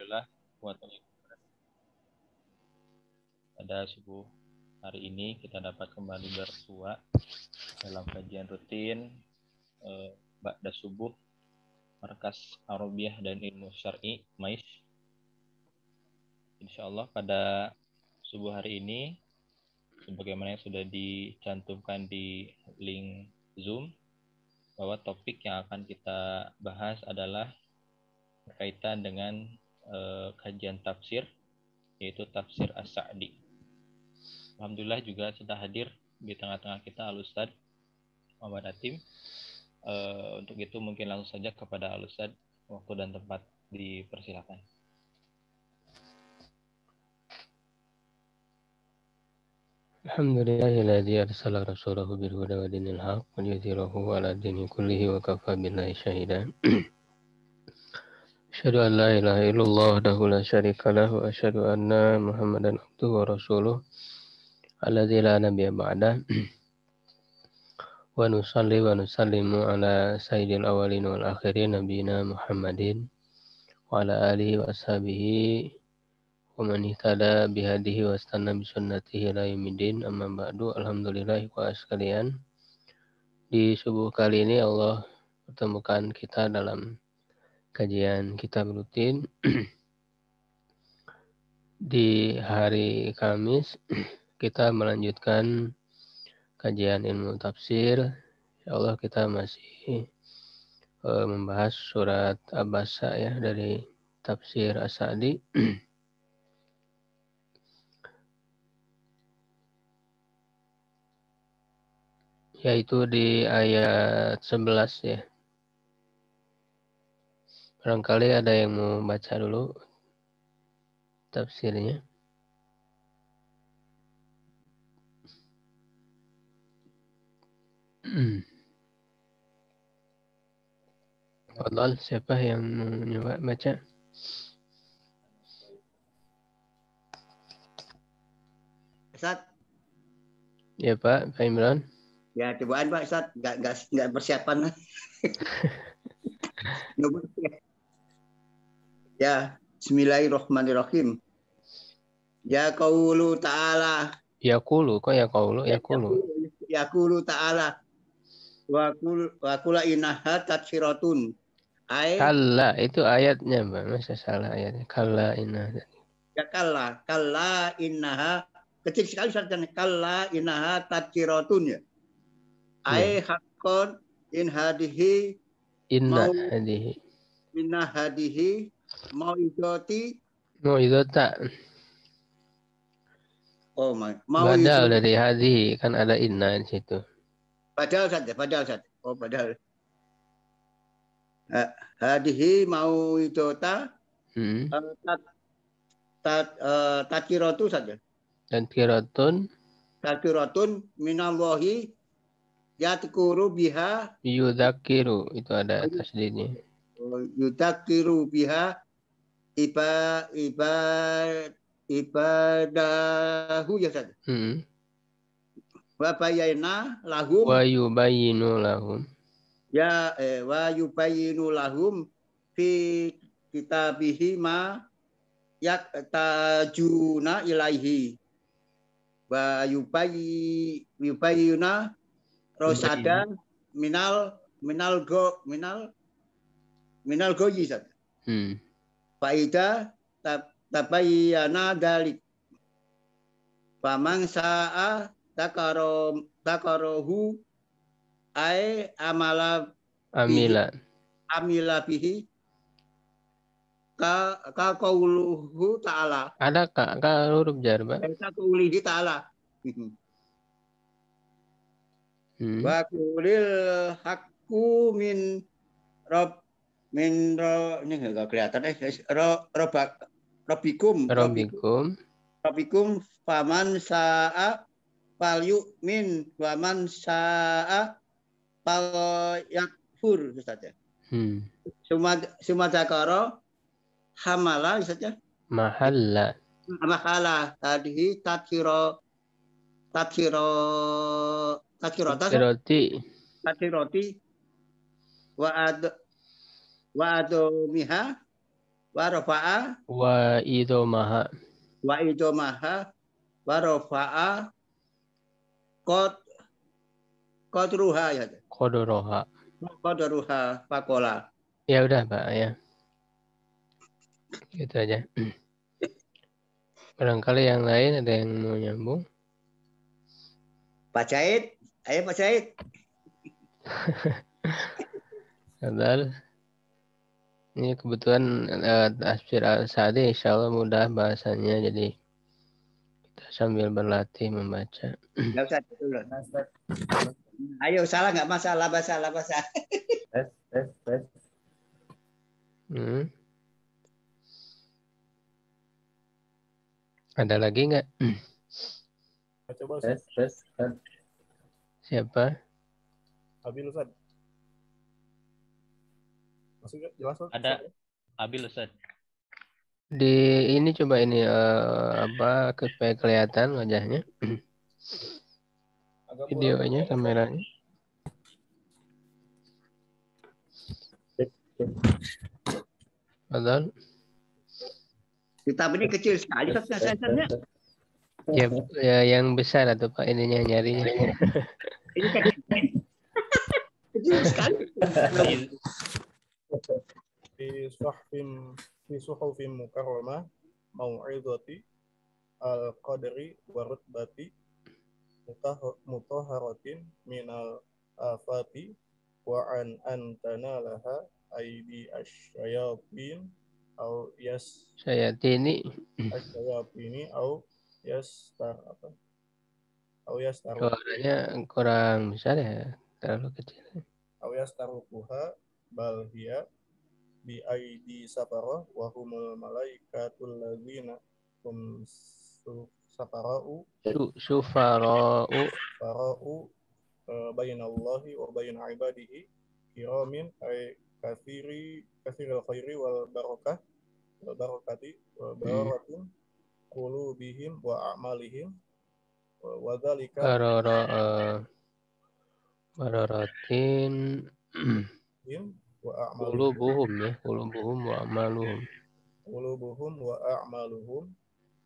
Alhamdulillah pada subuh hari ini kita dapat kembali bersua dalam kajian rutin ba'da subuh Markas Arabiyah dan Ilmu Syar'i MAIS. Insyaallah pada subuh hari ini sebagaimana yang sudah dicantumkan di link Zoom bahwa topik yang akan kita bahas adalah berkaitan dengan kajian tafsir, yaitu tafsir As-Sa'di. Alhamdulillah juga sudah hadir di tengah-tengah kita Al-Ustadz Muhammad Hatim. Untuk itu mungkin langsung saja kepada Al-Ustadz, waktu dan tempat dipersilakan. Alhamdulillahilladzi arsala rasulahu bil huda wa dinil haqq liyudhhirahu 'ala dini kullihi wa kafa billahi shahida. Asyhadu an la ilaha illallah wahdahu la syarika lahu wa asyhadu anna Muhammadan abduhu wa rasuluh alladzi la nabiyya ba'da. Wa nusalli wa nusallimu ala sayyidil awwalin wal akhirin nabiyina Muhammadin wa ala alihi wa ashabihi wa man ihtada bihadihi wa istanna bi sunnatihi ila yaumil amma ba'du. Alhamdulillah ikhwah sekalian, di subuh kali ini Allah pertemukan kita dalam kajian kitab rutin di hari Kamis. Kita melanjutkan kajian ilmu tafsir. Insyaallah kita masih membahas surat Abasa ya, dari tafsir As-Sa'di. Yaitu di ayat 11 ya. Barangkali ada yang mau baca dulu tafsirnya. Fadhal, siapa yang mau nyoba baca? Ustaz. Ya Pak Imran. Ya cobaan Pak Ustaz, nggak persiapan. Ya, bismillahirrahmanirrahim. Ya qaulu ta'ala. Yaqulu, kok yaqulu? Yaqulu ta'ala. Wa qul innaha tadsiratun. Kalla, itu ayatnya Mbak, masa salah ayatnya. Kalla innaha. Ya kalla innaha. Kecil sekali Ustaz, kalla innaha tadsiratun ya. Haqqan in hadihi Inna hadihi mau'izati. Oh my. Badal dari hadihi, kan ada inna di situ. Padahal saja. Oh padahal. Hadihi mau'izata. Tadkiratu saja. Tadkiratun minallahi yadhkuru biha yudzakiru, itu ada tasdidnya. Yudzakiru biha ibadahu ya saja. Wa bayyana lahum wa yubayyinu lahum wa yubayyinu lahum fi kitabihi ma yaktajuna ilaihi wa yubayyuna rosada minal goyi saja. Faida tabayyana dalik. Faman sa'a takarohu ay amila bihi ka qauluhu ta'ala. Ada ka huruf jar, Pak? Ka qaulihi ta'ala. Wa qulil haqqu min ini enggak kelihatan Rabbikum faman sa'a fal yu'min wa man sa'a fal yakfur saja. Sumadakara hamala saja. Mahala tadi tadkiroti wa adomiha wa rafa'a wa idomaha wa idomaha wa rafa'a qadruha ya. qadruha. Qadruha faqala. Ya udah Pak ya. Gitu aja. Barangkali yang lain ada yang mau nyambung. Pak Said, ayo Pak Said. Padahal ini kebetulan Tafsir Al-Sa'di insya Allah mudah bahasanya, jadi kita sambil berlatih membaca. Enggak usah dulu. Ayo, salah nggak masalah, bahasa. Tes. Ada lagi nggak? Coba tes. Siapa? Abil Ustaz. Masih jelas Ustaz? Ada Abil Ustaz. Di ini coba ini supaya kelihatan wajahnya. Videonya, kameranya. Padahal Kitab ini kecil sekali sensornya. ya yang besar atau Pak ininya nyarinya. Ini kecil sekali. Fi suhufin mukarramah mau'izati al-qadri wa rutbati mutahharatin minal afati wa an antanalaha aidi asyayatin au Syayatini au yastaru suaranya kurang besar ya, terlalu kecil. au yastaruha bal hiya bi aidi safara wa humul malaikatul ladzina hum safara'u bainallahi wa bain ibadihi kiramin ay kathiril khairi wal barakati wa barakatin qulubihim wa a'malihim wa dzalika bararatin wa qulubuhum wa amaluhum. qulubuhum wa a'maluhum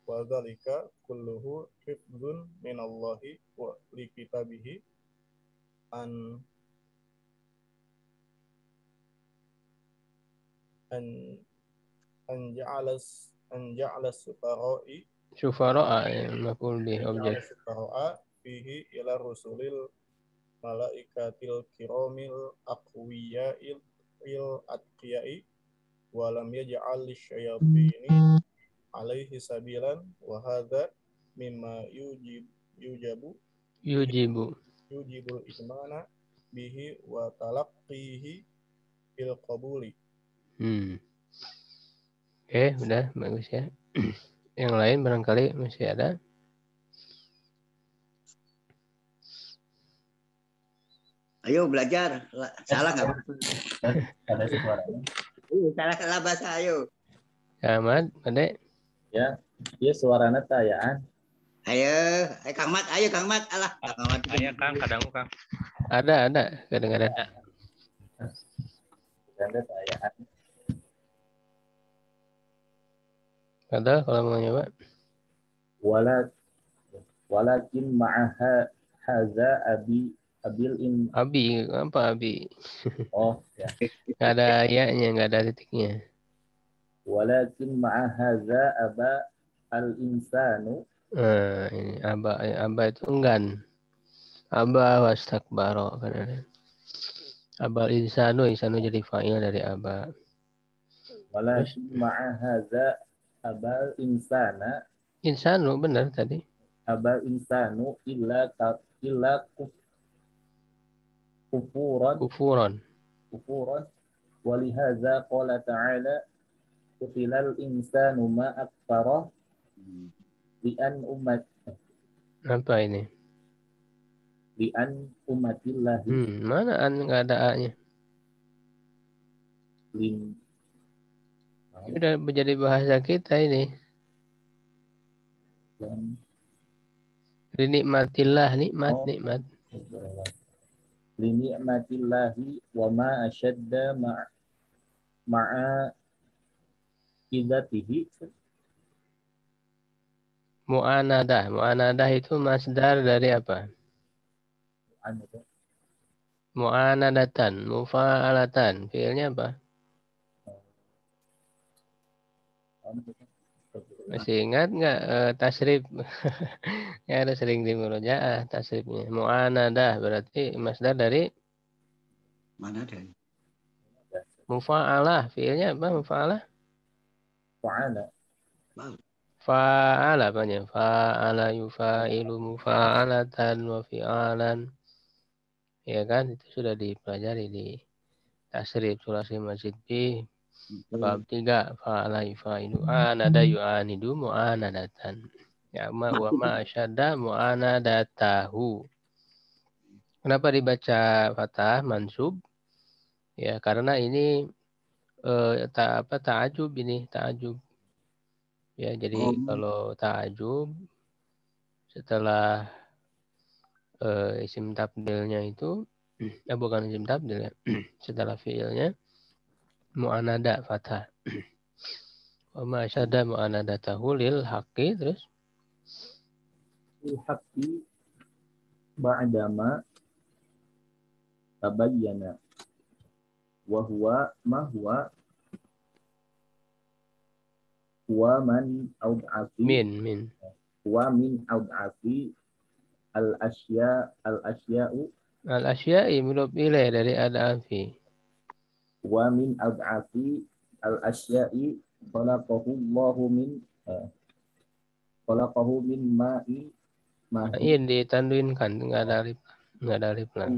wa dzalika kulluhu hifdzun minallahi wa li kitabihi an ja'alas Syufara'a maf'ul bih objek. syufara'a fihi ila rusulil malaikatil kiramil aqwiya'il atqiyai wa lam yaj'al lisyayatini alaihi sabilan wa hadza mimma yujibul imana bihi wa talaqqihi bil qabuli. Oke, udah bagus ya. Yang lain barangkali masih ada. Ayo belajar. Salah nggak? Ada suaranya. Salah bahasa, ayo. Ahmad, Ade. Ya, iya suaranya tayaan. Ayo, Kang Mat, alah. Kang Mat. Ayo Kang, kadang Kang. Ada, kadang-kadang. Ada tayaan. Ada kalau mau nyoba. Walakin ma'aha haza abil Abi, apa Abi? Oh, ya. Nggak ada ya-nya, nggak ada titiknya. Walakin ma'ahaza aba al-insanu. Ini aba itu enggan. Aba wastakbaro kan ada. Abal insanu jadi fa'il dari aba. Walakin ma'ahaza abal insana. Insanu benar tadi. Abal insanu illa kufuran walihaza qala ta'ala qutilal insanu ma akfara li'an umat. Apa ini? Li'an umatillah. Mana an nggak ada a-nya? Sudah menjadi bahasa kita ini. Linikmatillah, nikmat. Linikmatillahi wa ma ashadda idatihi Mu'anadah. Mu'anadah itu masdar dari apa? Mu'anadatan. Mufa'alatan. Fiilnya apa? Masih ingat nggak tasrif? Ya ada sering di murojaah tasrifnya. Mu'anadah berarti masdar dari Mana ada? mufa'alah. Fiilnya apa mufa'alah? fa'ala Fa'ala apanya? Fa'ala yufa'ilu mufa'alatan wa fi'alan. Ya kan? Itu sudah dipelajari di tasrif sulasi masjid B. Bab 3. Fa'ala yufa'ilu anada yu'anidu mu'anadatan. Ya ma wa ma asyadda mu'anadatahu. Kenapa dibaca fathah mansub? Ya karena ini ta'ajub ini ta'ajub. Ya jadi kalau ta'ajub setelah isim tabdilnya itu bukan isim tabdil ya. Setelah fiilnya mu'anada fathah. Wa ma asyadda mu'anadatahu lil haqqi terus haqqi ba'dama tabayyana wa huwa man aud'afi min aud'afi al-asya'u al asya'i mudhof ilaih dari ad'afi. wa min aud'afi al-asya'i khalaqahu min ma'i Ma'in ditanduinkan enggak ada alif. Enggak ada alif lah.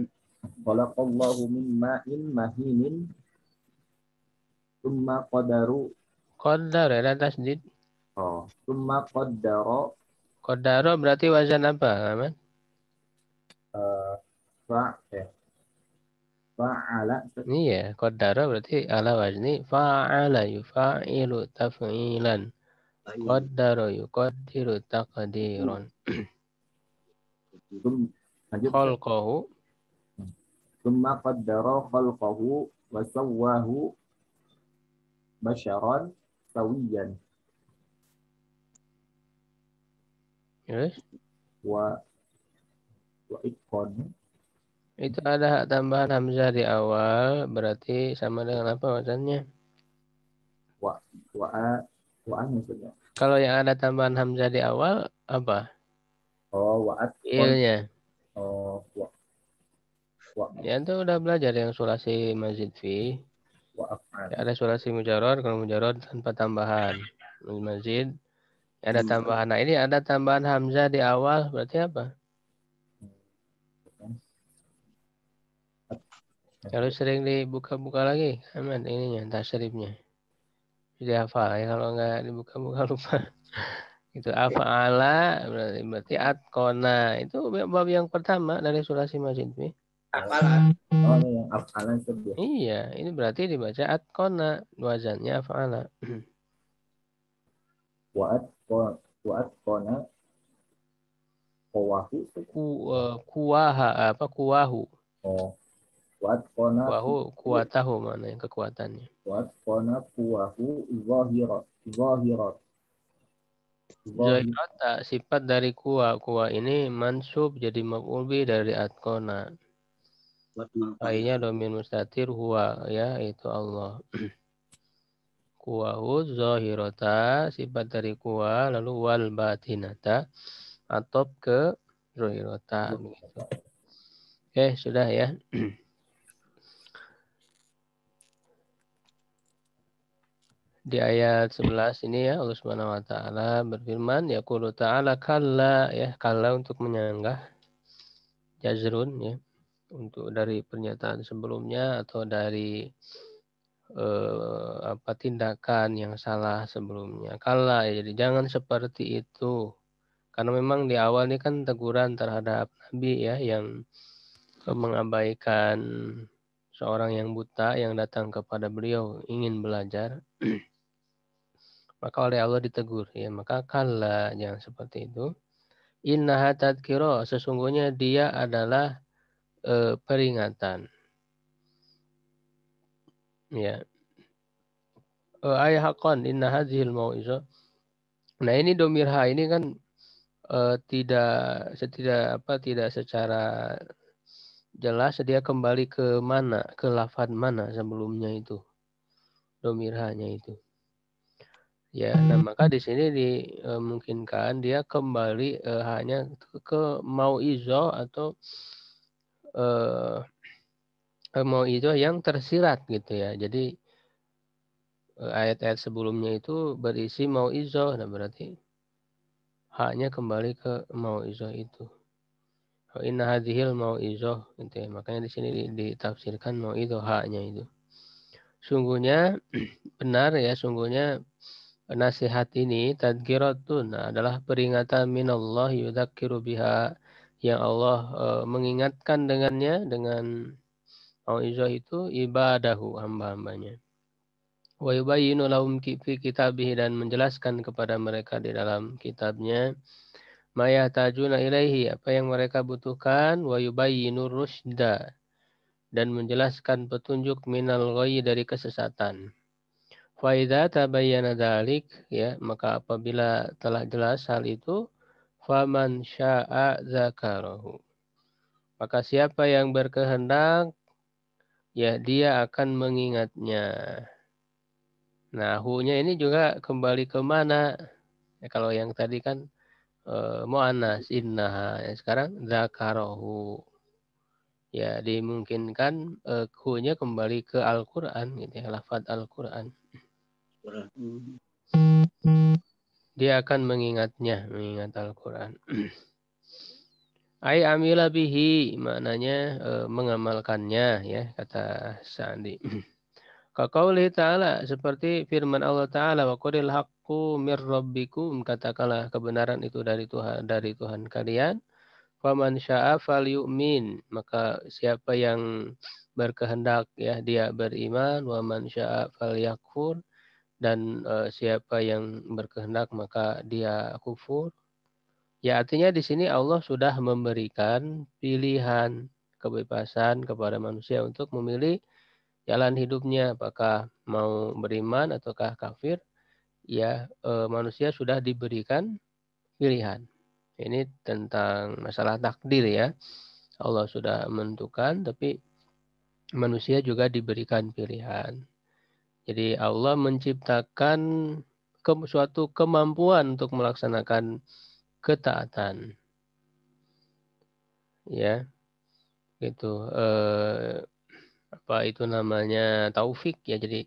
khalaqallahu min ma'in mahinin summa Qaddar ada tasdid. summa qaddara Qaddara berarti wazan apa, Ahmad? fa'ala Iya, qaddara berarti ala wazni fa'ala yufa'ilu taf'ilan. Qaddara yuqaddiru taqdiran. Khalqahu summa qaddara khalqahu wa sawwahu basharan sawiyan yes. wa itqan Itu ada hak tambahan hamzah di awal, berarti sama dengan apa wazannya? wa maksudnya Kalau yang ada tambahan hamzah di awal apa? wa atqan Ilnya. wa Ya itu udah belajar yang sulasi mazid fi. af'al Ya, ada sulasi mujarrad, kalau mujarrad tanpa tambahan. Mazid ada tambahan. Nah ini ada tambahan hamzah di awal, berarti apa? Harus sering dibuka-buka lagi, Ahmad, ininya, tasrifnya. Jadi hafal ya, kalau nggak dibuka-buka lupa. Itu afa'ala, berarti atqona. Itu bab yang pertama dari sulasi mazid fi. Apalah. yang af'alan sebelah Iya, ini berarti dibaca atqona, wazannya afa'ala. wa atqana qawahu Kuwaha apa kuwahu. wa atqana Wahu kuwatahu mana yang kekuatannya. wa atqana quwahu zahirat Zahirat sifat dari kuwa. Kuwa ini mansub jadi maf'ul bi dari atqona. Fa'ilnya dhamir mustatir huwa ya itu Allah. Kuwahu zahirata sifat dari kuwa lalu wal batinata atop ke zahirata begitu. Oke, sudah ya. Di ayat 11 ini ya Allah Subhanahu wa taala berfirman yaqulu ta'ala kalla ya kalla untuk menyanggah jazrun ya untuk dari pernyataan sebelumnya atau dari tindakan yang salah sebelumnya. Kalla ya, jadi jangan seperti itu. Karena memang di awal ini kan teguran terhadap Nabi ya yang mengabaikan seorang yang buta yang datang kepada beliau ingin belajar. Maka oleh Allah ditegur ya, maka kalla jangan seperti itu. Innaha tadhkira, sesungguhnya dia adalah peringatan. Ya. ay haqqan inna hadhil mau'izah. Nah, ini domir ha ini kan tidak secara jelas dia kembali ke mana, ke lafaz mana sebelumnya itu. Domir ha-nya itu. Ya, nah maka di sini dimungkinkan dia kembali hanya ke mau'izah atau mau'izah yang tersirat gitu ya. Jadi ayat-ayat sebelumnya itu berisi mau'izah, nah berarti haknya kembali ke mau'izah itu. Inna hadhil mau'izah gitu ya. Makanya di sini ditafsirkan mau'izah haknya itu. Sungguhnya benar ya, sungguhnya nasihat ini tadkiratun adalah peringatan minallah yudzakiru biha, yang Allah mengingatkan dengannya, dengan mau'izah itu ibadahu, hamba-hambanya. Wa yubayyinu lahum fi kitabih, dan menjelaskan kepada mereka di dalam kitabnya ma yahtajuna ilaihi, apa yang mereka butuhkan, wa yubayyinu rusyda, dan menjelaskan petunjuk minal ghayyi, dari kesesatan. Fa idza tabayyana dzalik, ya, maka apabila telah jelas hal itu, faman syaa'a dzakarahu, maka siapa yang berkehendak, ya dia akan mengingatnya. Nah, hu-nya ini juga kembali ke mana? Ya, kalau yang tadi kan mu'annas innaha, ya, sekarang dzakarahu. Ya, dimungkinkan hu-nya kembali ke Al-Qur'an gitu ya, lafaz Al-Qur'an. Dia akan mengingatnya, mengingat Al-Qur'an. Ai amila bihi, maknanya mengamalkannya ya, kata Sa'di. Kaqauli ta'ala, seperti firman Allah Ta'ala, wa qulil haqqu mir rabbikum, katakanlah kebenaran itu dari Tuhan kalian. Faman syaa falyu'min, maka siapa yang berkehendak ya dia beriman, wa man syaa falyakfur, dan siapa yang berkehendak maka dia kufur. Ya, artinya di sini Allah sudah memberikan pilihan, kebebasan kepada manusia untuk memilih jalan hidupnya, apakah mau beriman ataukah kafir. Ya, manusia sudah diberikan pilihan. Ini tentang masalah takdir ya. Allah sudah menentukan, tapi manusia juga diberikan pilihan. Jadi Allah menciptakan suatu kemampuan untuk melaksanakan ketaatan. Ya, gitu. Apa itu namanya, taufik ya. Jadi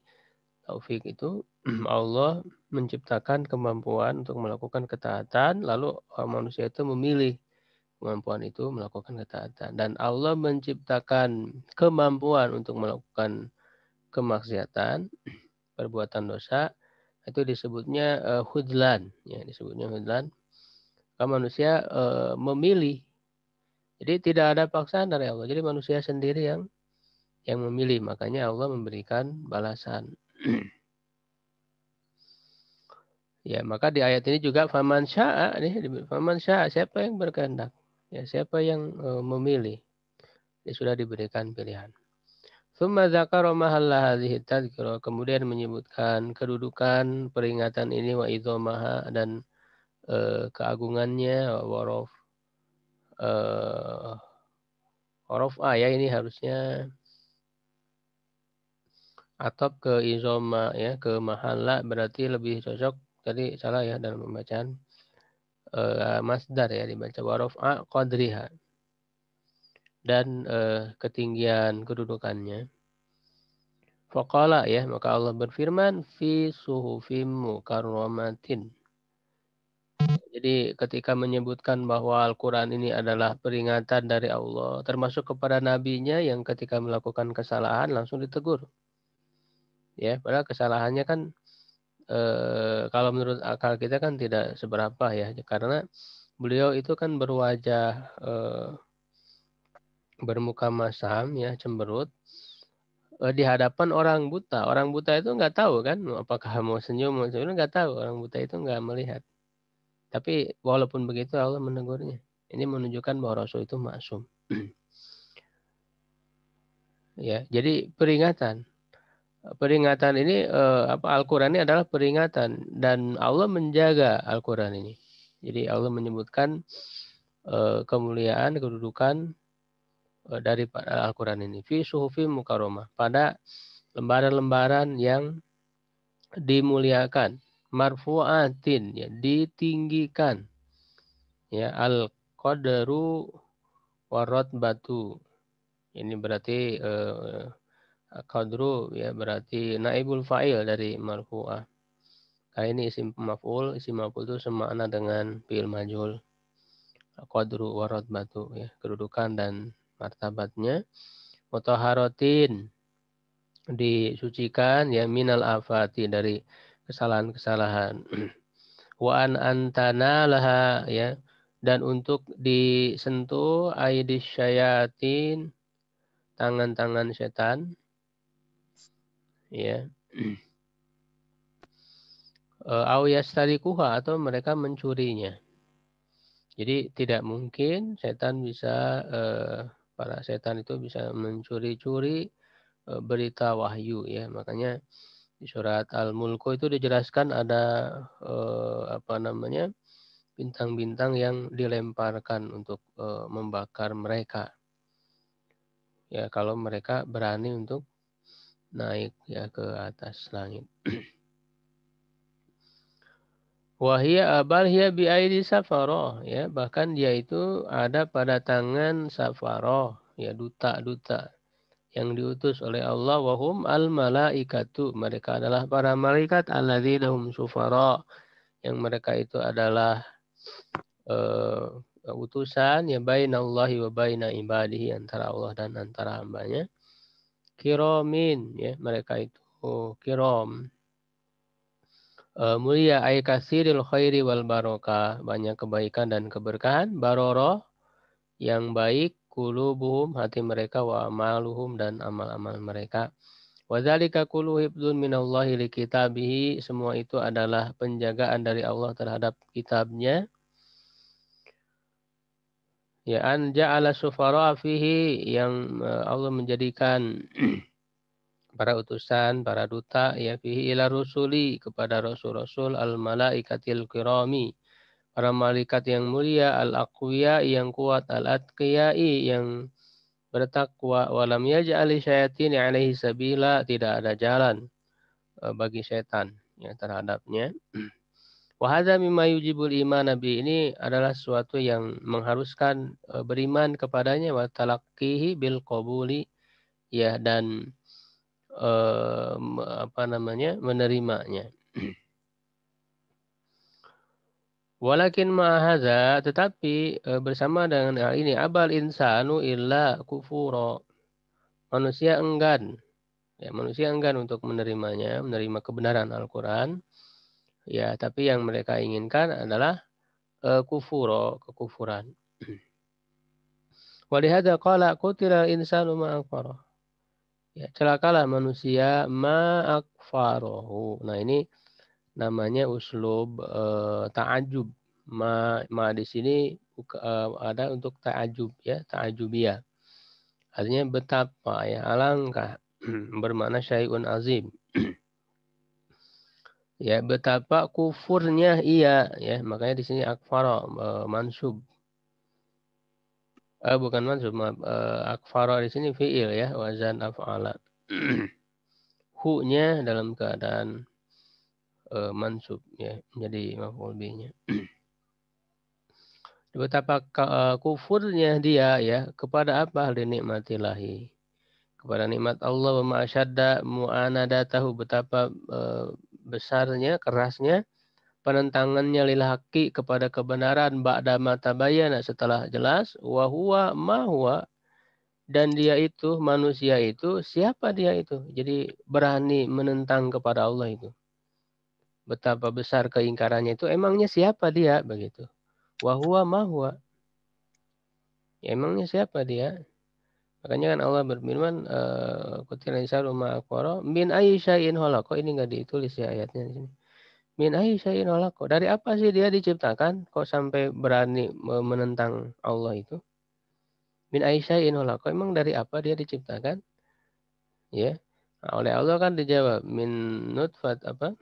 taufik itu Allah menciptakan kemampuan untuk melakukan ketaatan, lalu manusia itu memilih kemampuan itu melakukan ketaatan. Dan Allah menciptakan kemampuan untuk melakukan kemaksiatan, perbuatan dosa, itu disebutnya hudlan, ya, disebutnya hudlan. Kalau manusia memilih, jadi tidak ada paksaan dari Allah. Jadi manusia sendiri yang memilih, makanya Allah memberikan balasan. Ya, maka di ayat ini juga faman syaa, faman syaa, siapa yang berkehendak, ya, siapa yang memilih, dia sudah diberikan pilihan. Tsumma dzakara mahalla hadhihi tadzkirah, kemudian menyebutkan kedudukan peringatan ini, wa idzomaha, dan keagungannya, wa rafa ya, ini harusnya atop ke izoma ya, ke mahalla, berarti lebih cocok, tadi salah ya dalam pembacaan masdar ya, dibaca wa rafa qadriha, dan ketinggian kedudukannya. Faqala ya, maka Allah berfirman fi suhufim mukarramatin. Jadi ketika menyebutkan bahwa Al-Quran ini adalah peringatan dari Allah, termasuk kepada nabinya yang ketika melakukan kesalahan langsung ditegur. Ya, padahal kesalahannya kan kalau menurut akal kita kan tidak seberapa ya, karena beliau itu kan berwajah bermuka masam ya, cemberut, di hadapan orang buta. Orang buta itu nggak tahu kan, apakah mau senyum, nggak tahu. Orang buta itu nggak melihat. Tapi walaupun begitu Allah menegurnya. Ini menunjukkan bahwa Rasul itu maksum. Ya, jadi peringatan. peringatan ini Al-Quran ini adalah peringatan dan Allah menjaga Al-Quran ini. Jadi Allah menyebutkan kemuliaan, kedudukan dari Al-Quran ini. Fi suhufi mukarramah, pada lembaran-lembaran yang dimuliakan. Marfu'atin, ya, ditinggikan. Ya, al-qadru warot batu. Ini berarti qadru, ya, berarti naibul fa'il dari marfu'ah. Kali ini isim maf'ul itu semakna dengan fi'il majhul. Qadru warot batu, ya, kedudukan dan martabatnya. Mutahharatin, disucikan, ya, minal afati, dari kesalahan-kesalahan. Wa an antana laha, ya, dan untuk disentuh aidis syayatin, tangan-tangan setan, ya. Au yastarikuha, atau mereka mencurinya. Jadi tidak mungkin setan bisa para setan itu bisa mencuri-curi berita wahyu, ya. Makanya di surat Al-Mulk itu dijelaskan ada bintang-bintang yang dilemparkan untuk membakar mereka. Ya, kalau mereka berani untuk naik, ya, ke atas langit. Wahia abal hiya bi aidi safaroh, ya, bahkan dia itu ada pada tangan safaroh, ya, duta-duta yang diutus oleh Allah. Wahum al malaikatu, mereka adalah para malaikat. Alladzina hum sufara, yang mereka itu adalah utusan, ya, bainallahi wa baina ibadihi, antara Allah dan antara hambanya. Kiromin, ya, mereka itu kirom, mulia, ay kasiril khairi wal barokah, banyak kebaikan dan keberkahan. Baroroh, yang baik. Kulubuhum, hati mereka. Wa amaluhum, dan amal-amal mereka. Wadzalika kullu hibdun minallahi li kitabihi, semua itu adalah penjagaan dari Allah terhadap kitabnya. Ya, an ja'ala sufara fihi, yang Allah menjadikan para utusan, para duta, ya, fihi ila rusuli, kepada rasul-rasul, al malaikatil kirami, para malaikat yang mulia, al aqwiya, yang kuat, al atqiyai, yang bertakwa. Walam yaj'al syayatin alaihi sabila, tidak ada jalan bagi setan, ya, terhadapnya. Wa hadza mimma yujibul iman, nabi ini adalah sesuatu yang mengharuskan beriman kepadanya. Wa talaqqihi bil qabuli, ya, dan menerimanya. Walakin ma'ahadza, tetapi bersama dengan hal ini, abal insanu illa kufuro, manusia enggan, ya, manusia enggan untuk menerimanya, menerima kebenaran Al-Quran, ya, tapi yang mereka inginkan adalah kufuro, kekufuran. Walihada qala qutila insanu ma'akfaro, ya, celakalah manusia ma'akfarohu. Nah, ini namanya uslub ta'ajub. Ma di sini ada untuk ta'ajub, ya, ta'ajubiyah. Artinya betapa, ya, alangkah, bermakna syai'un azim. Ya, betapa kufurnya ia, ya, makanya di sini akfara mansub. Bukan mansub, maaf. Akfara di sini fi'il, ya, wazan af'ala. Hu-nya dalam keadaan mansub, ya, menjadi maf'ul bih-nya. Betapa kufurnya dia, ya, kepada apa? Linikmatillahi, kepada nikmat Allah. Wa ma'asyadda mu'anadatahu, betapa besarnya, kerasnya penentangannya lil haqqi, kepada kebenaran. Ba'da ma tabayyana, setelah jelas. Wa huwa ma huwa, dan dia itu, manusia itu, siapa dia itu? Jadi berani menentang kepada Allah itu. Betapa besar keingkarannya itu, emangnya siapa dia, begitu. Wa huwa ma huwa, ya, emangnya siapa dia? Makanya kan Allah berfirman, qutila insanu ma akfara min ayyi syai'in khalaqa. Ini enggak ditulis, ya, ayatnya di sini. Min ayyi syai'in khalaqa, dari apa sih dia diciptakan kok sampai berani menentang Allah itu? Min ayyi syai'in khalaqa, emang dari apa dia diciptakan? Ya. Oleh Allah kan dijawab min nutfat apa?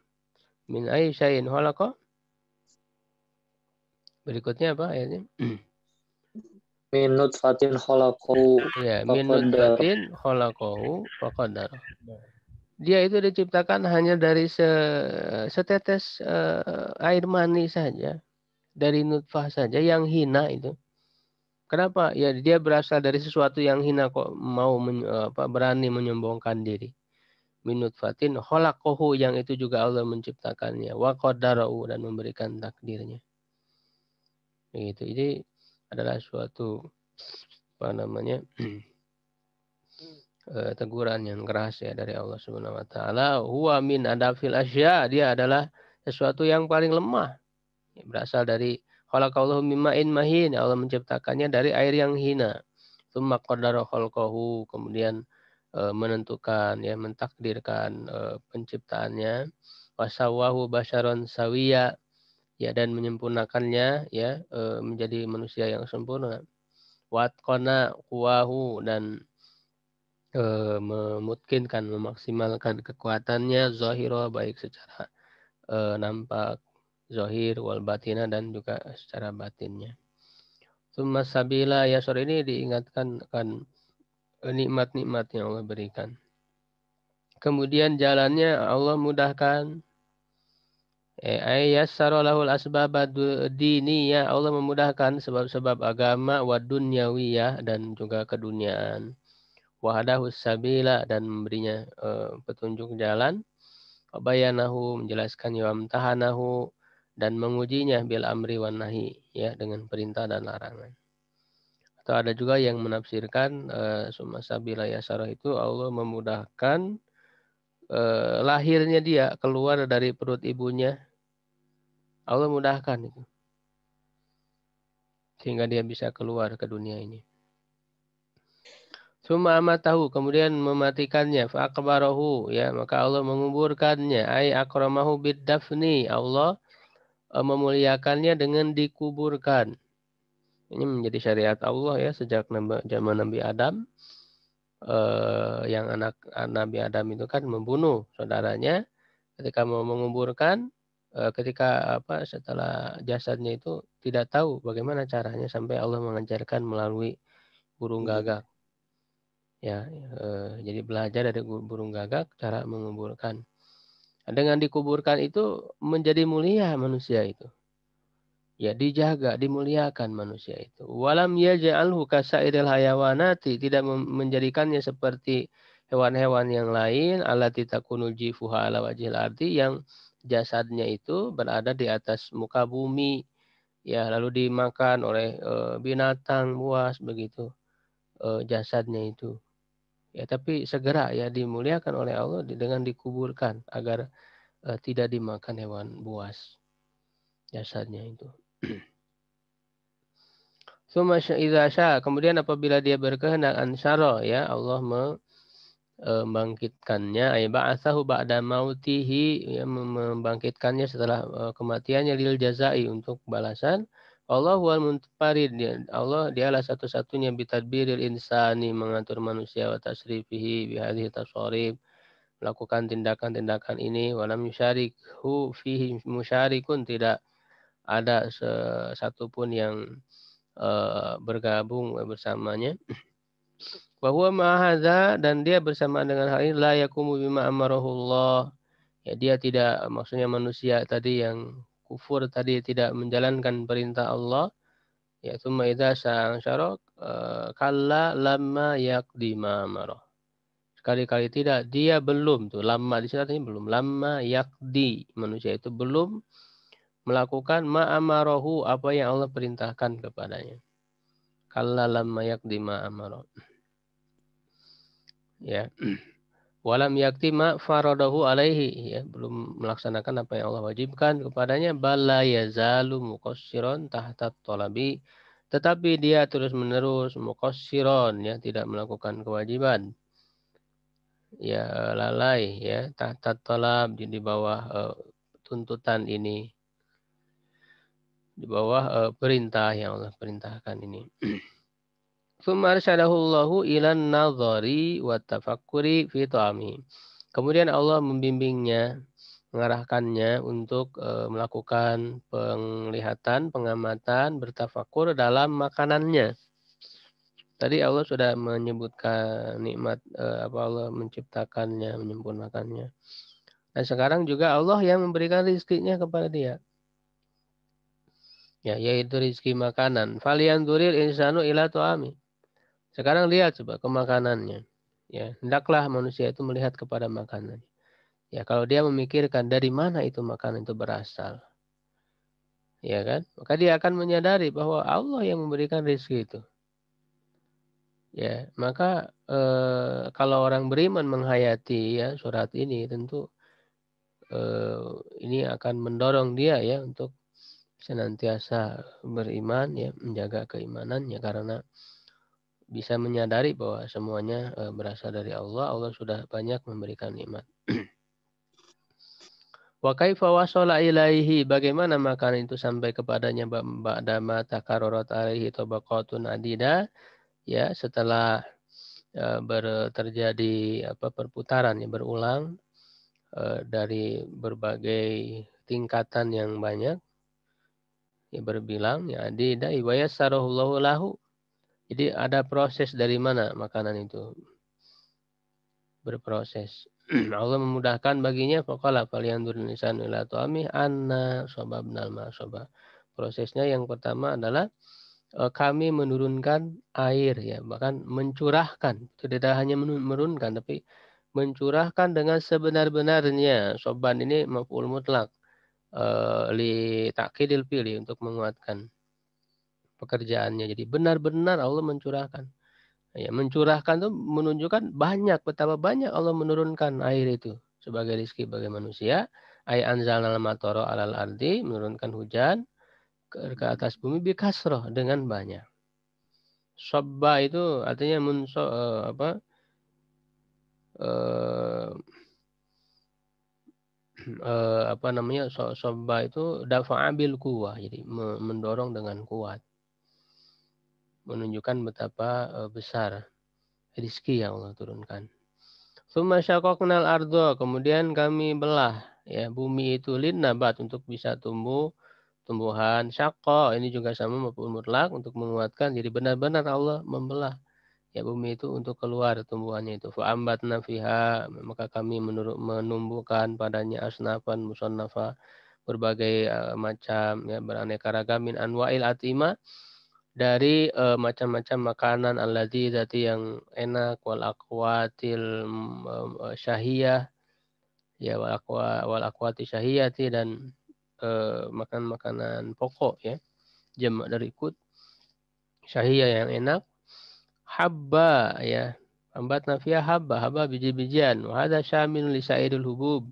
Min ayyi syai'in khalaqa? Berikutnya apa ayatnya? Min nutfatin khalaqahu Ya, min faqaddar. nutfatin khalaqahu faqaddar. Dia itu diciptakan hanya dari setetes air mani saja, dari nutfah saja yang hina itu. Kenapa? Ya dia berasal dari sesuatu yang hina kok mau berani menyombongkan diri. Min nutfatin khalaqahu yang itu juga Allah menciptakannya. Wa qaddarahu dan memberikan takdirnya. Begitu. Ini adalah suatu teguran yang keras ya dari Allah Subhanahu wa taala. Huwa min adafil asya, dia adalah sesuatu yang paling lemah. Berasal dari khalaqallahu mimma'in mahin, Allah menciptakannya dari air yang hina. Tsumma qaddara khalqahu, kemudian menentukan ya mentakdirkan penciptaannya. Wasawwahu basyaran sawiya, ya dan menyempurnakannya ya menjadi manusia yang sempurna. Watqana quwahu dan memungkinkan memaksimalkan kekuatannya zahira baik secara nampak zahir wal batina dan juga secara batinnya. Tsumma sabila yasar ini diingatkan akan nikmat-nikmat yang Allah berikan. Kemudian jalannya Allah mudahkan. Yassara lahul asbabad diniyah, Allah memudahkan sebab-sebab agama wa dunyawiyah dan juga keduniaan. Wahadahus sabila dan memberinya petunjuk jalan. Bayanahu menjelaskan wamtahanahu dan mengujinya bil amri wan nahi ya dengan perintah dan larangan. Atau ada juga yang menafsirkan summa sabila yasarah itu Allah memudahkan lahirnya dia keluar dari perut ibunya. Allah mudahkan itu. Sehingga dia bisa keluar ke dunia ini. Summa amatahu, kemudian mematikannya, fa'akbarahu, ya, maka Allah menguburkannya, ay akramahu biddafni, Allah memuliakannya dengan dikuburkan. Ini menjadi syariat Allah ya sejak zaman Nabi Adam, yang anak Nabi Adam itu kan membunuh saudaranya, ketika mau menguburkan, ketika setelah jasadnya itu tidak tahu bagaimana caranya sampai Allah mengajarkan melalui burung gagak. Ya, jadi belajar dari burung gagak cara menguburkan. Dengan dikuburkan itu menjadi mulia manusia itu. Ya, dijaga, dimuliakan manusia itu. Walam yaj'alhu kasairil hayawanati, tidak menjadikannya seperti hewan-hewan yang lain, allati takunu jifuha ala wajhil ardi, yang jasadnya itu berada di atas muka bumi. Ya, lalu dimakan oleh binatang buas begitu jasadnya itu. Ya, tapi segera ya dimuliakan oleh Allah dengan dikuburkan agar tidak dimakan hewan buas jasadnya itu. Summa idza syaa, kemudian apabila dia berkehendak ansyara ya Allah membangkitkannya, ay ba'atsahu ba'da mautihi, ya membangkitkannya setelah kematiannya, lil jazai untuk balasan. Allah wal munfarid, Allah dialah satu-satunya bitadbiril insani, mengatur manusia, wa tasrifihi bihadhihi tasarif, melakukan tindakan-tindakan ini, walam yusyarikhu fihi musyarikun, tidak ada satupun yang bergabung bersamanya. Bahwa ma'ahadha, dan dia bersama dengan hal ini, la yakumu bima amarahullah, ya dia tidak, maksudnya manusia tadi yang kufur tadi tidak menjalankan perintah Allah, ya tsumma idza syaa syarok kalla lamma yaqdi ma amarah. Sekali-kali tidak, dia belum tuh, lamma di sini artinya belum, lamma yaqdi, manusia itu belum melakukan ma amarahu, apa yang Allah perintahkan kepadanya. Kalla lamma yaqdi ma amarah. Ya. Walam yakti ma faradahu alaihi, ya, belum melaksanakan apa yang Allah wajibkan kepadanya. Bala yazalu muqassiran tahta talabi, tetapi dia terus-menerus muqassiran, ya, tidak melakukan kewajiban. Ya, lalai ya tahta talab, di bawah tuntutan ini, di bawah perintah yang Allah perintahkan ini. Tsumma arsyadahu Allahu ilan nadhari wa tafakkuri fi ta'ami. Kemudian Allah membimbingnya, mengarahkannya untuk melakukan penglihatan, pengamatan, bertafakur dalam makanannya. Tadi Allah sudah menyebutkan nikmat Allah menciptakannya, menyempurnakannya. Dan sekarang juga Allah yang memberikan rizkinya kepada dia. Ya, yaitu rizki makanan. Falyanzuril insanu ila tu'ami. Sekarang lihat coba ke makanannya. Ya, hendaklah manusia itu melihat kepada makanan. Ya, kalau dia memikirkan dari mana itu makanan itu berasal, ya kan? Maka dia akan menyadari bahwa Allah yang memberikan rezeki itu. Ya, maka kalau orang beriman menghayati ya surat ini tentu ini akan mendorong dia ya untuk senantiasa beriman ya, menjaga keimanannya karena bisa menyadari bahwa semuanya berasal dari Allah. Allah sudah banyak memberikan nikmat. Wa kaifa wasala ilaihi, bagaimana makanan itu sampai kepadanya ba'da ma takarrarat alaihi tabaqatun adida, ya setelah terjadi perputaran yang berulang dari berbagai tingkatan yang banyak ya berbilang ya adida wa yassarahullahu lahu. Jadi ada proses dari mana makanan itu berproses. Allah memudahkan baginya faqala falyanzur insanu ila ta'ami anna sababnal masoba. Prosesnya yang pertama adalah kami menurunkan air ya, bahkan mencurahkan. Tidak hanya menurunkan tapi mencurahkan dengan sebenar-benarnya. Soban ini maf'ul mutlak li ta'kidil fi'li untuk menguatkan pekerjaannya. Jadi benar-benar Allah mencurahkan. Ya, mencurahkan itu menunjukkan betapa banyak Allah menurunkan air itu sebagai rizki bagi manusia. Ay anzalnal matara alal ardi, menurunkan hujan ke atas bumi bikasroh dengan banyak. Sobba itu artinya sobba itu dafa'abil kuwah, jadi mendorong dengan kuat. Menunjukkan betapa besar rizki yang Allah turunkan. Tsumma syaqaqnal ardo, kemudian kami belah ya bumi itu lin nabat untuk bisa tumbuhan. Syaqqa ini juga sama maf'ul mutlak untuk menguatkan, jadi benar-benar Allah membelah ya bumi itu untuk keluar tumbuhannya itu. Fa ambatna fiha, maka kami menumbuhkan padanya asnafan musannafa, berbagai macam ya beraneka ragam min anwa'il atima, dari macam-macam makanan alladzati yang enak, wal aqwatil syahiyah ya, wal aqwati syahiyati, dan makanan-makanan pokok ya, jamak dari kut, syahiyah yang enak. Habba ya, ambatna fiha habba biji-bijian. Wa hadza syamilun li sa'iril hubub,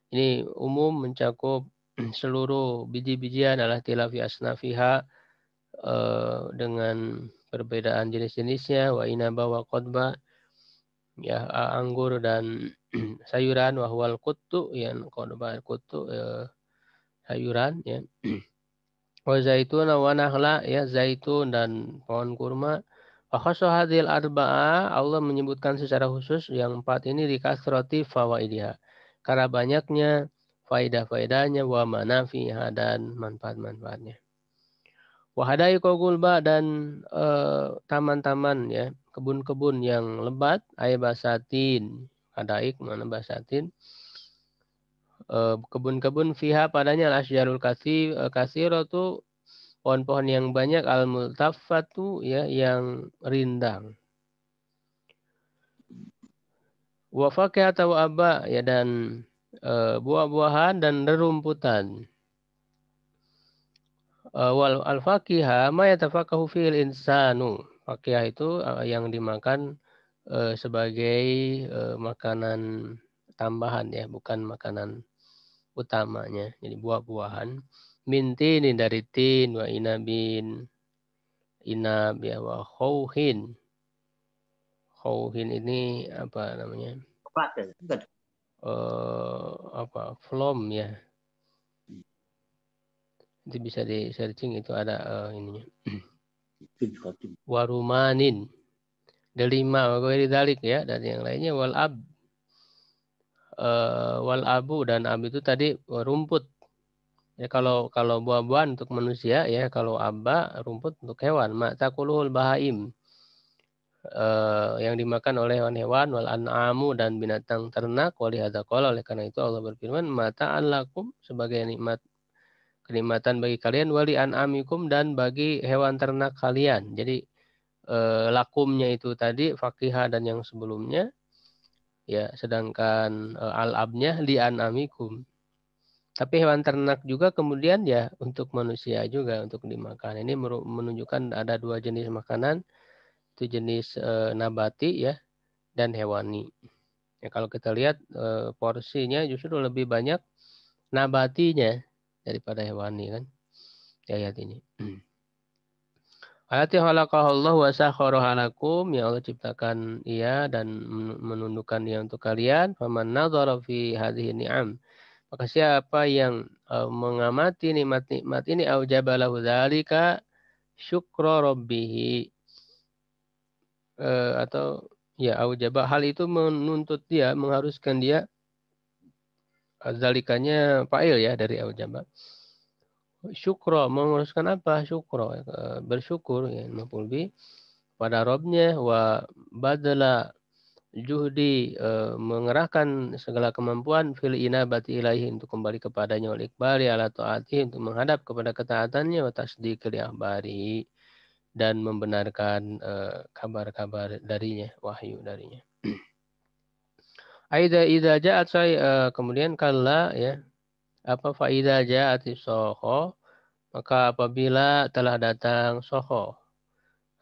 ini umum mencakup seluruh biji-bijian, ala tilafi asnafiha, dengan perbedaan jenis-jenisnya. Wa inaba wa qodba ya, anggur dan sayuran. Wa huwal quttu ya, qodba quttu sayuran ya. Wa zaitun wa nakhla ya, zaitun dan pohon kurma. Wa khassa hadhil arba'ah, Allah menyebutkan secara khusus yang 4 ini dikasrati fawaidiha, karena banyaknya faidah-faidahnya, wa manafiha dan manfaat-manfaatnya. Wahadaiqo gulba, dan taman-taman ya, kebun-kebun yang lebat, ay basatin, hadaik mana basatin, kebun-kebun fiha padanya al-asjarul kasiratu, pohon-pohon yang banyak, al-multaffatu ya, yang rindang. Wa fakihata wa abba ya, dan buah-buahan dan rerumputan. Wal al-fakiha ma yatafaqahu fil insanu. Fakihah itu yang dimakan sebagai makanan tambahan ya, bukan makanan utamanya. Jadi buah-buahan. Min tinin, dari tin, wa inabin, inab ya, wa khawhin. Khawhin ini apa namanya? Flom ya. Itu bisa di searching, itu ada ininya. Warumanin, delima wa ghairi dzalik ya, dan yang lainnya. Wal ab wal abu, dan abu itu tadi rumput. Ya, kalau buah-buahan untuk manusia, ya kalau aba rumput untuk hewan. Ma takuluhul bahaim, yang dimakan oleh hewan-hewan, wal an'amu dan binatang ternak. Wali hadza qala, oleh karena itu Allah berfirman, mata'an lakum, sebagai nikmat, kenikmatan bagi kalian, wali an'amikum, dan bagi hewan ternak kalian. Jadi lakumnya itu tadi fakihah dan yang sebelumnya, ya, sedangkan al-abnya li an'amikum. Tapi hewan ternak juga kemudian ya untuk manusia juga untuk dimakan. Ini menunjukkan ada dua jenis makanan, itu jenis nabati ya dan hewani. Ya, kalau kita lihat porsinya justru lebih banyak nabatinya daripada hewani kan. Ya, ayat ini. Allati khalaqahallahu wa sakhkharaha lakum, yang Allah ciptakan ia dan menundukkan ia untuk kalian. Faman nadzara fi hadhihi ni'am, maka siapa yang mengamati nikmat-nikmat ini, aujabalahu dzalika syukra rabbih, atau ya aujaba, hal itu menuntut dia, mengharuskan dia, zalikanya fa'il ya dari aujaba. Syukra, mengharuskan apa? Syukra, bersyukur ya, maf'ul bi, pada Rabbnya, wa badala juhdi, mengerahkan segala kemampuan, fil inabati ilaihi, untuk kembali kepadanya, wal iqbali ala ta'ati, untuk menghadap kepada ketaatannya, wa tasdiq li akhbarihi, dan membenarkan kabar-kabar darinya, wahyu darinya. Aida idza ja'at kemudian kala ya, apa fa idza ja'at soho, maka apabila telah datang soho,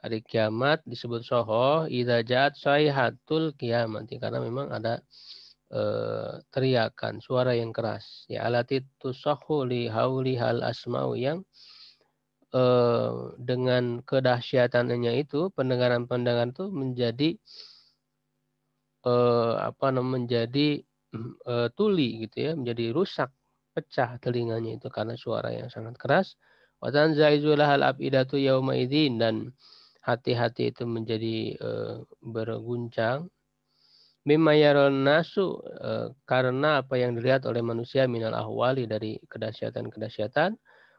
hari kiamat disebut soho, idza ja'at sayhatul kiamat, karena memang ada teriakan, suara yang keras. Ya, alati tusahu li hauli hal asma'u, yang dengan kedahsyatannya itu, pendengaran-pendengaran itu menjadi menjadi tuli gitu ya, menjadi rusak, pecah telinganya itu karena suara yang sangat keras. Wa tanzaizul hal afidatu yauma idzin, dan hati-hati itu menjadi berguncang. Mimma yaron nasu, karena apa yang dilihat oleh manusia, minal ahwali, dari kedahsyatan-kedahsyatan.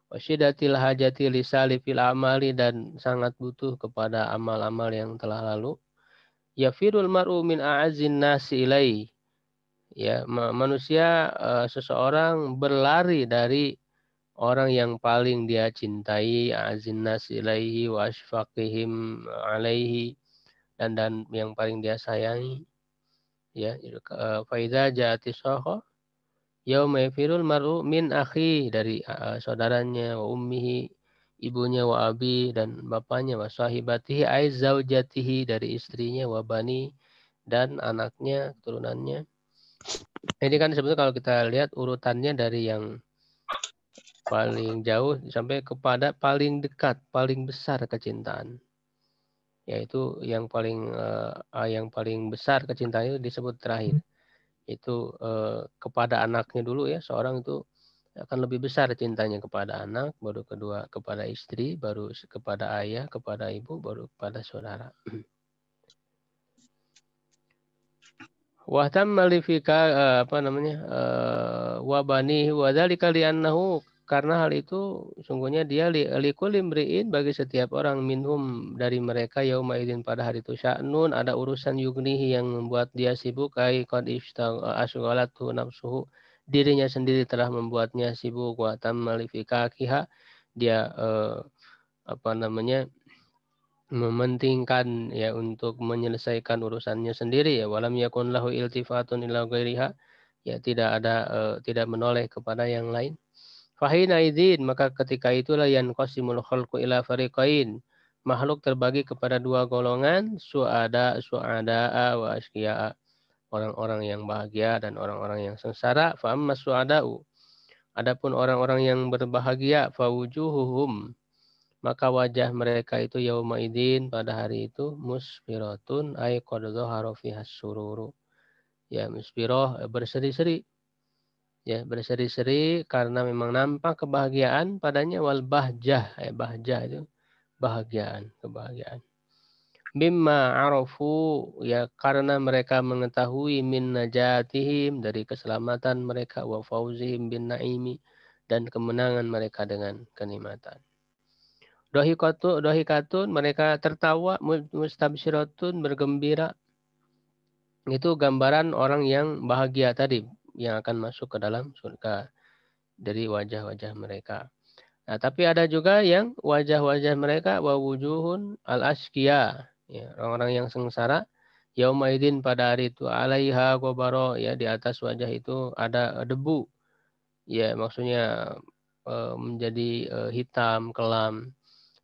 Wasyidatil hajati lisali fil amali, dan sangat butuh kepada amal-amal yang telah lalu. Yafirul mar'u min a'azin nasi ilai, ya, manusia, seseorang berlari dari orang yang paling dia cintai, a'azin nasi ilaihi wa asfaqihim alaihi, dan yang paling dia sayangi. Ya, faida ja'ati soho yauma yafirul mar'u min akhi, dari saudaranya, wa ummihi, ibunya, wa abi, dan bapaknya, wa sahibatihi aiz zaujatihi, dari istrinya, wa bani, dan anaknya, keturunannya. Ini kan sebetulnya kalau kita lihat urutannya dari yang paling jauh sampai kepada paling dekat, paling besar kecintaan. Yaitu yang paling besar kecintaan itu disebut terakhir. Itu kepada anaknya dulu ya, seorang itu akan lebih besar cintanya kepada anak, baru kedua kepada istri, baru kepada ayah, kepada ibu, baru kepada saudara. Wahtam malifika wabani wadhalika li'annahu, karena hal itu sungguhnya dia likul imri'in, bagi setiap orang, minhum, dari mereka, yauma idzin, pada hari itu, sya'nun, ada urusan, yugnihi, yang membuat dia sibuk, ai qad asghalatu nafsuhu, dirinya sendiri telah membuatnya sibuk. Wa tammalifika kiha, dia mementingkan ya untuk menyelesaikan urusannya sendiri, ya, walam yakun lahu iltifatun ila ghairiha, ya tidak menoleh kepada yang lain. Fahina idzin, maka ketika itulah yanqasimul khalqu ila fariqain, makhluk terbagi kepada dua golongan, su'ada wa asqiya, orang-orang yang bahagia dan orang-orang yang sengsara. Fa amma su'ada'u, adapun orang-orang yang berbahagia, fa wujuhuhum, maka wajah mereka itu yauma idzin, pada hari itu, musfiratun ay qad dhahara fiha sururu, ya, musfirah, berseri-seri, ya, berseri-seri karena memang nampak kebahagiaan padanya. Wal bahjah, bahjah itu kebahagiaan. Mimma arafu, ya karena mereka mengetahui min najatihim, dari keselamatan mereka, wa fauzihim bin naimi, dan kemenangan mereka dengan kenikmatan. Dohikatun, mereka tertawa, mustabsyiratun, bergembira. Itu gambaran orang yang bahagia tadi, yang akan masuk ke dalam surga dari wajah-wajah mereka. Nah, tapi ada juga yang wajah-wajah mereka wawujuhun al-asqiya, ya, orang-orang yang sengsara. Yaumaidin, pada hari itu, alaiha gobaro, ya, di atas wajah itu ada debu. Ya, maksudnya menjadi hitam, kelam.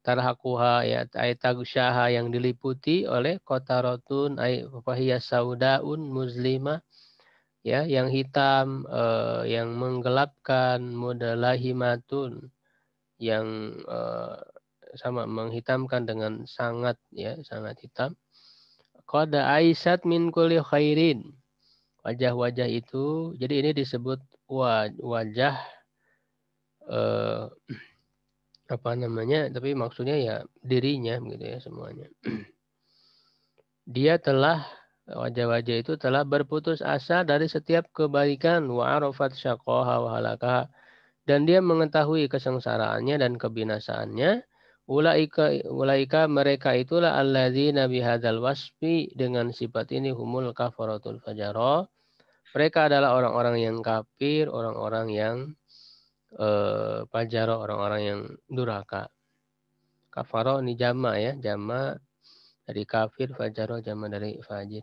Tarhaquha, ya, aitagusyaha, yang diliputi oleh kotarotun, fahiyya saudaun muslimah, ya, yang hitam, yang menggelapkan, mudalahimatun, yang sama menghitamkan dengan sangat, ya, sangat hitam. Qad aisat min kulli khairin, wajah-wajah itu, jadi ini disebut wajah apa namanya, tapi maksudnya ya dirinya gitu ya, semuanya. Dia telah, wajah-wajah itu telah berputus asa dari setiap kebaikan, wa arafat syaqaha wa halakaha, dan dia mengetahui kesengsaraannya dan kebinasaannya. Ulaika mereka itulah alladzina bihadzal wasfi, dengan sifat ini, humul kafaratul fajara, mereka adalah orang-orang yang kafir, orang-orang yang fajara, orang-orang yang durhaka. Kafaro ini jama, ya, jama dari kafir, fajaro jama dari fajir.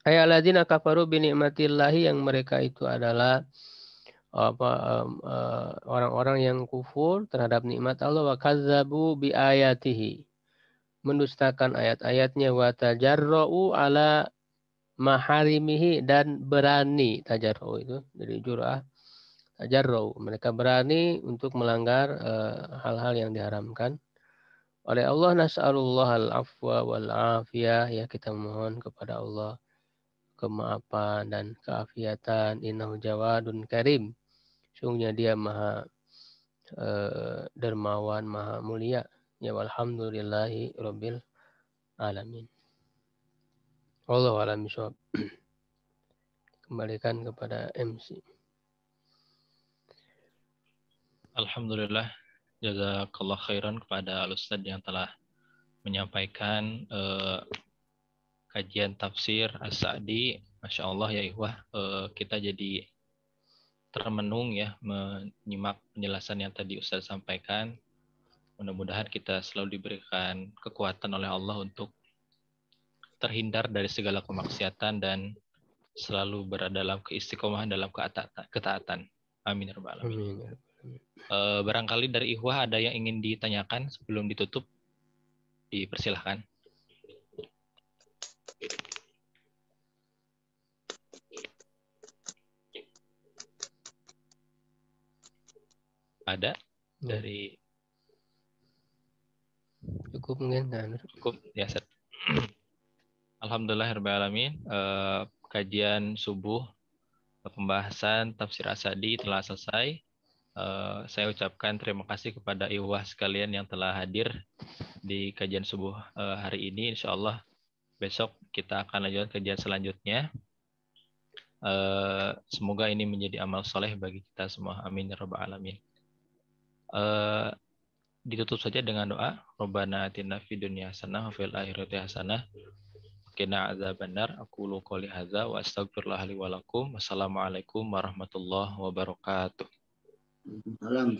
Ay alladzina kafaru bi ni'matillahi, yang mereka itu adalah orang-orang yang kufur terhadap nikmat Allah, wa kazzabu bi ayatihi, mendustakan ayat-ayatnya, wa tajarra'u ala maharimihi, dan berani, tajarra'u itu dari jur'ah, tajarra'u, mereka berani untuk melanggar hal-hal yang diharamkan oleh Allah. Nas'alullah al-afwa wal afiyah, ya, kita mohon kepada Allah kemaafan dan keafiatan. Innahu jawadun karim, sungguhnya dia maha dermawan, maha mulia. Ya, walhamdulillahi rabbil alamin. Wallahu a'lam bishawab. Kembalikan kepada MC. Alhamdulillah, jazakallah khairan kepada Al-Ustaz yang telah menyampaikan kajian tafsir As-Sa'di. Masya Allah ya ikhwah, kita jadi termenung ya menyimak penjelasan yang tadi Ustaz sampaikan. Mudah-mudahan kita selalu diberikan kekuatan oleh Allah untuk terhindar dari segala kemaksiatan dan selalu berada dalam keistiqomahan dalam ketaatan. Amin ya rabbal alamin. Barangkali dari ikhwah ada yang ingin ditanyakan sebelum ditutup, dipersilahkan. Ada dari cukup mungkin kan? Cukup ya, Set. Alhamdulillahirrahmanirrahim. Kajian subuh pembahasan tafsir As-Sa'di telah selesai. Saya ucapkan terima kasih kepada ikhwah sekalian yang telah hadir di kajian subuh hari ini. Insya Allah besok kita akan lanjutkan kajian selanjutnya. Semoga ini menjadi amal soleh bagi kita semua. Amin ya rabbal alamin. Ditutup saja dengan doa. Rabbana atina fid dunya hasanah wa fil akhirati hasanah wa qina adzabannar. Aqulu qouli hadza wa astaghfirullah li wa lakum. Wassalamualaikum warahmatullahi wabarakatuh. Salam.